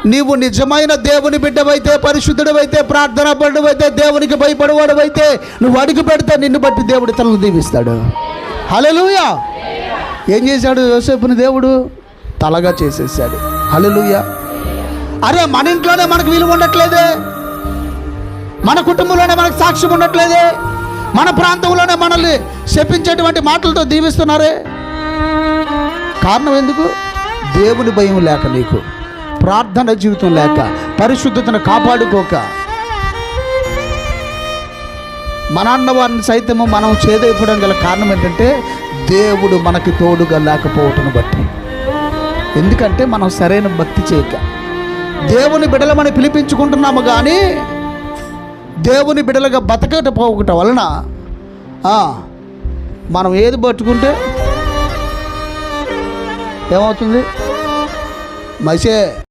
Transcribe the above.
నీవు నిజమైన దేవుని బిడ్డవైతే, పరిశుద్ధుడవైతే, ప్రార్థనా పరుడవైతే, దేవునికి భయపడేవాడవైతే నువ్వు అడుగు పెడితే నిన్ను బట్టి దేవుడు తనను దీవిస్తాడు. హల్లెలూయా. ఏం చేశాడు యోసేపుని దేవుడు? తలగా చేసేసాడు. హల్లెలూయా. అరే మన ఇంట్లోనే మనకు విలువ ఉండట్లేదే, మన కుటుంబంలోనే మనకు సాక్ష్యం ఉండట్లేదే, మన ప్రాంతంలోనే మనల్ని శపించేటువంటి మాటలతో దీవిస్తున్నారే. కారణం ఎందుకు? దేవుని భయం లేక, నీకు ప్రార్థన జీవితం లేక, పరిశుద్ధతను కాపాడుకోక. మన అన్నవారిని సైతము మనం చేదైపోవడం గల కారణం ఏంటంటే దేవుడు మనకి తోడుగా లేకపోవటం బట్టి. ఎందుకంటే మనం సరైన భక్తి చేయక. దేవుని బిడలమని పిలిపించుకుంటున్నాము కానీ దేవుని బిడలుగా బతకకపోవటం వలన మనం ఏది పట్టుకుంటే ఏమవుతుంది? మసే